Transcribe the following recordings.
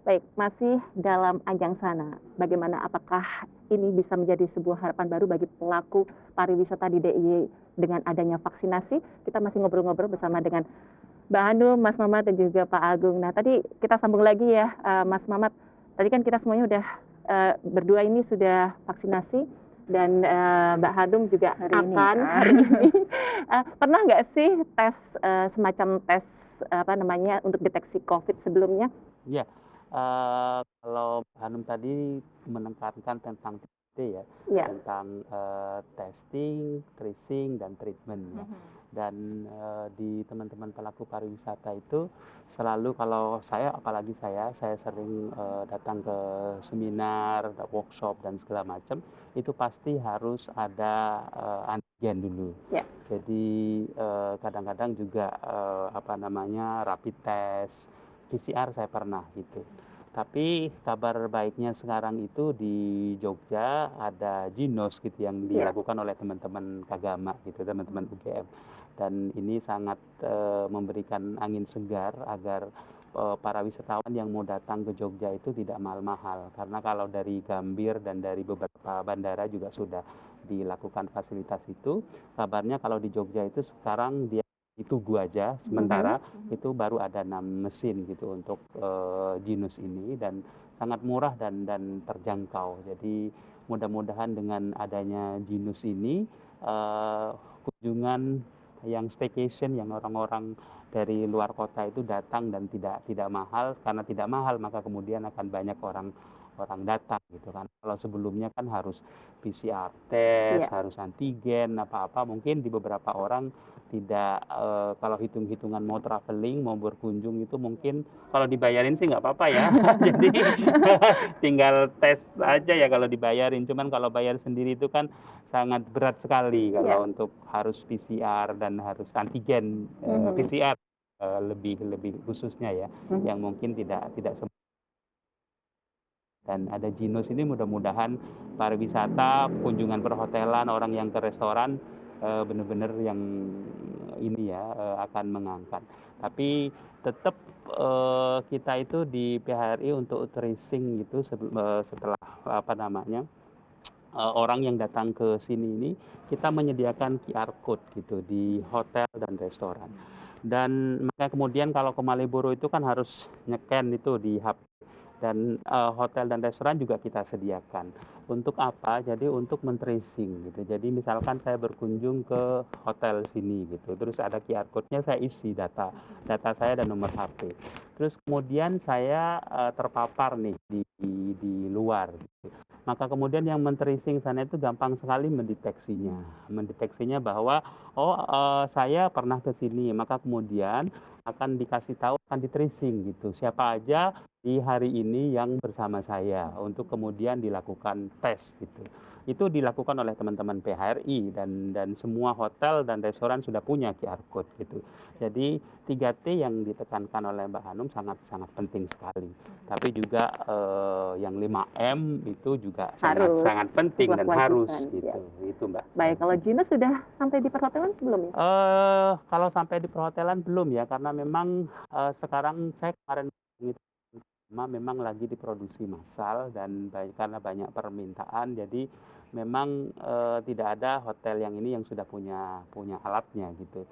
Baik, masih dalam ajang sana, bagaimana apakah ini bisa menjadi sebuah harapan baru bagi pelaku pariwisata di DIY dengan adanya vaksinasi? Kita masih ngobrol-ngobrol bersama dengan Mbak Hanum, Mas Mamat, dan juga Pak Agung. Nah, tadi kita sambung lagi ya, Mas Mamat. Tadi kan kita semuanya udah berdua ini sudah vaksinasi dan Mbak Hanum juga Hari ini. akan hari ini. Pernah nggak sih tes semacam tes apa namanya untuk deteksi COVID sebelumnya? Iya, kalau Hanum tadi menekankan tentang 3T ya, Iya. tentang, testing, tracing, dan treatment ya. Mhm. Dan, di teman-teman pelaku pariwisata itu selalu kalau saya, apalagi saya sering, datang ke seminar, workshop, dan segala macam, itu pasti harus ada, antigen dulu. Ya. Jadi, kadang-kadang juga, apa namanya, rapid test, PCR saya pernah gitu. Tapi kabar baiknya sekarang itu di Jogja ada Jinos gitu yang Iya. dilakukan oleh teman-teman Kagama gitu, teman-teman UGM. Dan ini sangat, memberikan angin segar agar, para wisatawan yang mau datang ke Jogja itu tidak mahal-mahal. Karena kalau dari Gambir dan dari beberapa bandara juga sudah dilakukan fasilitas itu, kabarnya kalau di Jogja itu sekarang dia di Tugu aja sementara itu baru ada 6 mesin gitu untuk, Jinos ini dan sangat murah dan terjangkau. Jadi mudah-mudahan dengan adanya Jinos ini, kunjungan yang staycation yang orang-orang dari luar kota itu datang dan tidak mahal, karena tidak mahal maka kemudian akan banyak orang orang datang gitu kan. Kalau sebelumnya kan harus PCR Iya. test, harus antigen, apa-apa mungkin di beberapa orang tidak, kalau hitung-hitungan mau traveling, mau berkunjung itu mungkin kalau dibayarin sih nggak apa-apa ya. Jadi tinggal tes aja ya kalau dibayarin, cuman kalau bayar sendiri itu kan sangat berat sekali Iya. kalau untuk harus PCR dan harus antigen, PCR, lebih lebih khususnya ya, yang mungkin tidak dan ada Jinos ini mudah-mudahan pariwisata, kunjungan perhotelan, orang yang ke restoran, benar-benar yang ini ya, akan mengangkat. Tapi tetap, kita itu di PHRI untuk tracing gitu setelah apa namanya, orang yang datang ke sini ini, kita menyediakan QR code gitu di hotel dan restoran. Dan makanya kemudian kalau ke Malioboro itu kan harus nyeken itu di HP dan, hotel dan restoran juga kita sediakan. Untuk apa? Jadi untuk men-tracing gitu. Jadi misalkan saya berkunjung ke hotel sini gitu, terus ada QR code-nya saya isi data data saya dan nomor HP. Terus kemudian saya, terpapar nih di luar gitu. Maka kemudian yang men-tracing sana itu gampang sekali mendeteksinya bahwa, "Oh, saya pernah ke sini." Maka kemudian akan dikasih tahu, akan di-tracing gitu, siapa aja di hari ini yang bersama saya untuk kemudian dilakukan tes gitu. Itu dilakukan oleh teman-teman PHRI dan semua hotel dan restoran sudah punya QR code gitu. Jadi 3T yang ditekankan oleh Mbak Hanum sangat sangat penting sekali. Tapi juga, yang 5M itu juga sangat Harus, sangat penting sebuah dan kewajiban, harus ya. gitu, itu Mbak. Baik, kalau Gina sudah sampai di perhotelan belum ya? Kalau sampai di perhotelan belum ya, karena memang, sekarang saya kemarin memang lagi diproduksi massal dan karena banyak permintaan, jadi memang, tidak ada hotel yang ini yang sudah punya punya alatnya gitu.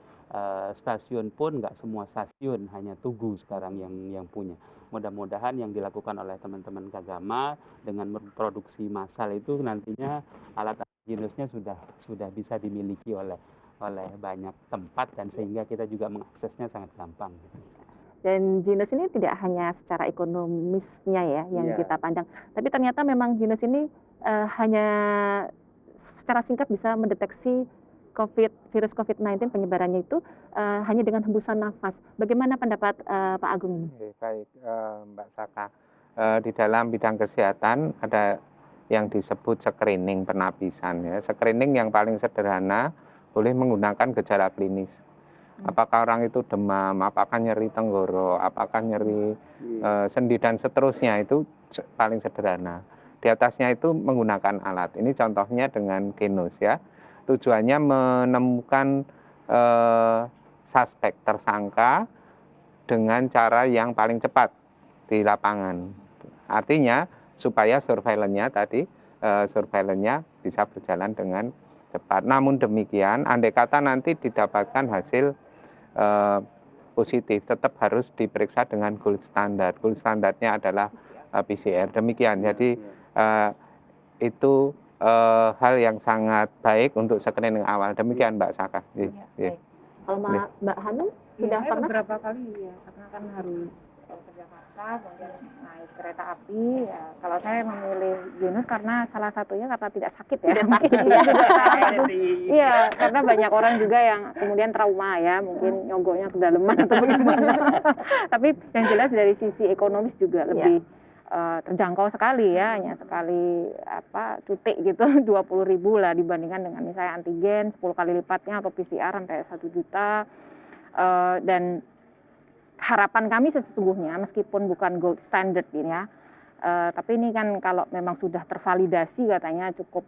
Stasiun pun nggak semua stasiun, hanya Tugu sekarang yang punya. Mudah-mudahan yang dilakukan oleh teman-teman Kagama dengan memproduksi massal itu nantinya alat jenisnya sudah bisa dimiliki oleh oleh banyak tempat dan sehingga kita juga mengaksesnya sangat gampang gitu. Dan Jinos ini tidak hanya secara ekonomisnya ya yang Iya. kita pandang, tapi ternyata memang Jinos ini hanya secara singkat bisa mendeteksi virus COVID-19 penyebarannya itu hanya dengan hembusan nafas. Bagaimana pendapat Pak Agung ini? Oke, baik, Mbak Saka. Di dalam bidang kesehatan ada yang disebut screening penapisan ya. Screening yang paling sederhana boleh menggunakan gejala klinis. Apakah orang itu demam, apakah nyeri tenggorok, apakah nyeri sendi dan seterusnya itu paling sederhana. Di atasnya itu menggunakan alat. Ini contohnya dengan Genos ya. Tujuannya menemukan suspek tersangka dengan cara yang paling cepat di lapangan. Artinya supaya surveillance-nya tadi, surveillance-nya bisa berjalan dengan cepat. Namun demikian, andai kata nanti didapatkan hasil positif, tetap harus diperiksa dengan gold standar. Gold standarnya adalah PCR. Demikian. Jadi itu hal yang sangat baik untuk screening awal. Demikian Mbak Saka. Ya, baik. Kalau Mbak Hanum sudah saya pernah? beberapa kali ya, karena kan harus ke Jakarta, kemudian naik kereta api. Ya, kalau saya memilih Yunus karena salah satunya karena tidak sakit ya. Tidak sakit Itu ya. juga salah satu. Iya, karena banyak orang juga yang kemudian trauma ya, mungkin nyogoknya kedalaman atau bagaimana. Tapi yang jelas dari sisi ekonomis juga lebih terjangkau sekali ya, hanya sekali cuti gitu 20.000 lah dibandingkan dengan misalnya antigen 10 kali lipatnya atau PCR sampai 1 juta. Dan harapan kami sesungguhnya meskipun bukan gold standard ini ya, tapi ini kan kalau memang sudah tervalidasi katanya cukup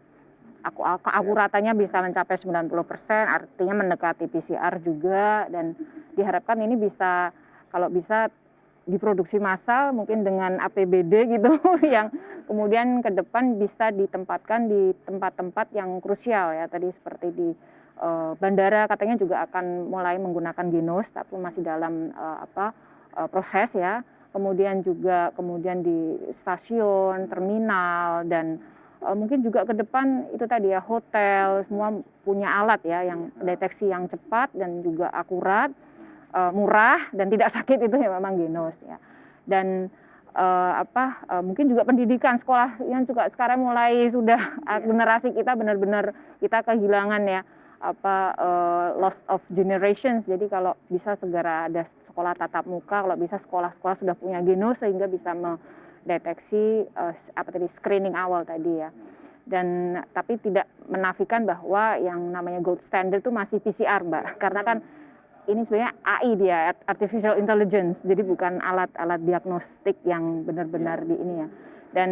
keakuratannya bisa mencapai 90%, artinya mendekati PCR juga, dan diharapkan ini bisa kalau bisa diproduksi massal mungkin dengan APBD gitu yang kemudian ke depan bisa ditempatkan di tempat-tempat yang krusial ya, tadi seperti di bandara katanya juga akan mulai menggunakan Genos tapi masih dalam proses ya, kemudian di stasiun, terminal, dan mungkin juga ke depan itu tadi ya, hotel semua punya alat ya yang deteksi yang cepat dan juga akurat, murah dan tidak sakit, itu ya memang Genos ya. Dan mungkin juga pendidikan sekolah yang juga sekarang mulai sudah generasi kita benar-benar kita kehilangan ya loss of generations. Jadi kalau bisa segera ada sekolah tatap muka, kalau bisa sekolah-sekolah sudah punya Genos sehingga bisa mendeteksi screening awal tadi ya. Dan tapi tidak menafikan bahwa yang namanya gold standard itu masih PCR Mbak, karena kan ini sebenarnya AI dia, artificial intelligence, jadi bukan alat-alat diagnostik yang benar-benar di ini ya. Dan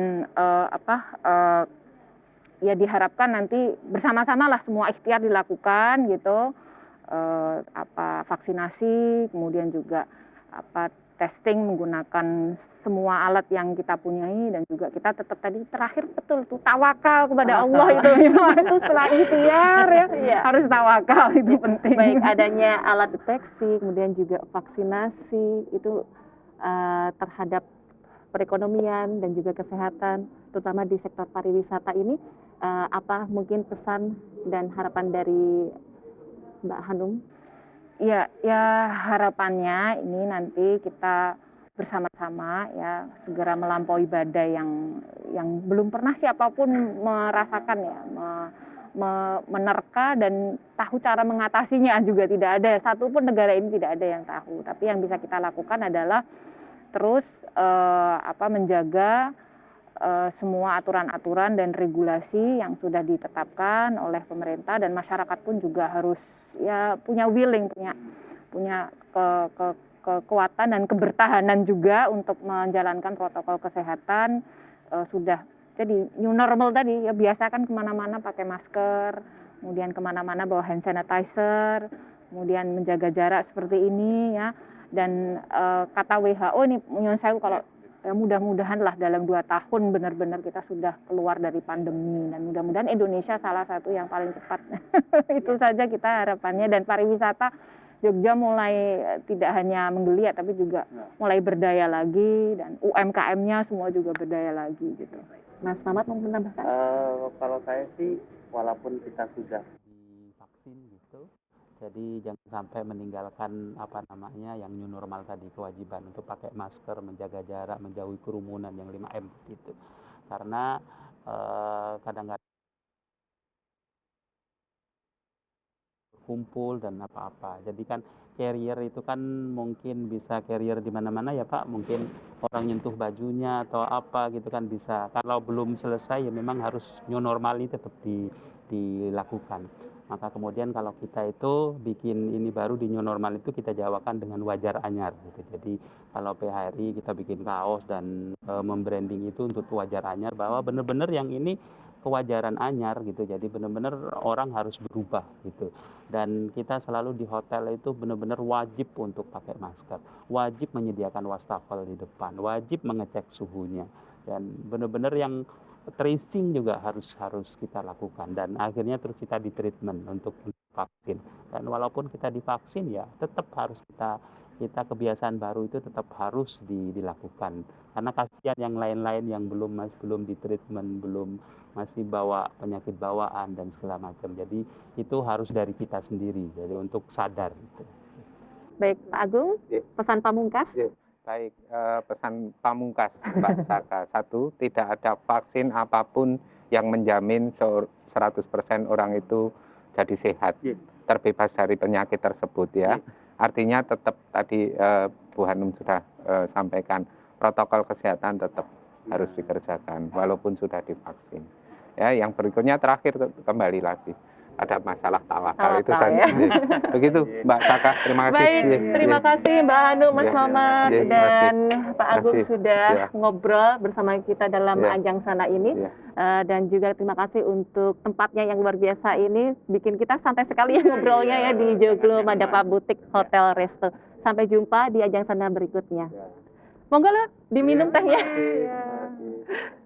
ya diharapkan nanti bersama-sama lah semua ikhtiar dilakukan gitu, vaksinasi, kemudian juga testing menggunakan semua alat yang kita punyai, dan juga kita tetap tadi terakhir betul tuh tawakal kepada Allah itu itu setelah ikhtiar ya, harus tawakal, itu penting. Baik, adanya alat deteksi, kemudian juga vaksinasi itu terhadap perekonomian dan juga kesehatan, terutama di sektor pariwisata ini, apa mungkin pesan dan harapan dari Mbak Hanum? Ya harapannya ini nanti kita bersama-sama ya segera melampaui badai yang belum pernah siapapun merasakan ya, menerka dan tahu cara mengatasinya juga tidak ada, satupun negara ini tidak ada yang tahu. Tapi yang bisa kita lakukan adalah terus menjaga semua aturan-aturan dan regulasi yang sudah ditetapkan oleh pemerintah, dan masyarakat pun juga harus ya punya willing, punya kekuatan dan kebertahanan juga untuk menjalankan protokol kesehatan. Sudah jadi new normal tadi ya, biasakan kemana-mana pakai masker, kemudian kemana-mana bawa hand sanitizer, kemudian menjaga jarak seperti ini ya. Dan kata WHO ini menurut saya kalau ya mudah-mudahan lah dalam 2 tahun benar-benar kita sudah keluar dari pandemi, dan mudah-mudahan Indonesia salah satu yang paling cepat. Itu saja kita harapannya, dan pariwisata Jogja mulai tidak hanya menggeliat tapi juga mulai berdaya lagi, dan UMKM-nya semua juga berdaya lagi gitu. Mas Mamat mau menambahkan? Kalau saya sih walaupun kita sudah divaksin gitu, jadi jangan sampai meninggalkan yang new normal tadi, kewajiban untuk pakai masker, menjaga jarak, menjauhi kerumunan yang 5M gitu. Karena kadang-kadang berkumpul dan apa-apa. Jadi kan carrier itu kan mungkin bisa carrier di mana-mana ya Pak, mungkin orang nyentuh bajunya atau apa gitu kan bisa. Kalau belum selesai ya memang harus new normal ini tetap dilakukan. Maka kemudian kalau kita itu bikin ini baru di new normal itu kita jawakan dengan wajar anyar gitu. Jadi kalau PHRI kita bikin kaos dan membranding itu untuk wajar anyar, bahwa benar-benar yang ini kewajaran anyar gitu. Jadi benar-benar orang harus berubah gitu. Dan kita selalu di hotel itu benar-benar wajib untuk pakai masker, wajib menyediakan wastafel di depan, wajib mengecek suhunya. dan benar-benar yang tracing juga harus kita lakukan, dan akhirnya terus kita di treatment untuk vaksin. Dan walaupun kita divaksin ya tetap harus kita kebiasaan baru itu tetap harus dilakukan, karena kasihan yang lain-lain yang belum di treatment, belum masih bawa penyakit bawaan dan segala macam. Jadi itu harus dari kita sendiri, jadi untuk sadar gitu. Baik, Pak Agung, Ya. pesan pamungkas. Ya. Baik, pesan pamungkas Mbak Saka. Satu, tidak ada vaksin apapun yang menjamin 100% orang itu jadi sehat, terbebas dari penyakit tersebut ya. Artinya tetap tadi Bu Hanum sudah sampaikan, protokol kesehatan tetap harus dikerjakan walaupun sudah divaksin. Ya, yang berikutnya terakhir kembali lagi ada masalah tawakal itu Tawakal, saja. ya. Begitu Mbak Saka, terima kasih. Baik, Ya, terima kasih Mbak Hanum, Mas Ya. Mamat, Ya, dan Pak Agung Makasih. sudah Ya. ngobrol bersama kita dalam Ya. ajang sana ini. Ya. Dan juga terima kasih untuk tempatnya yang luar biasa ini, bikin kita santai sekali ya ngobrolnya ya di Joglo Madapa Butik Hotel Resto. Sampai jumpa di ajang sana berikutnya. Monggo lah, diminum tehnya. Terima kasih.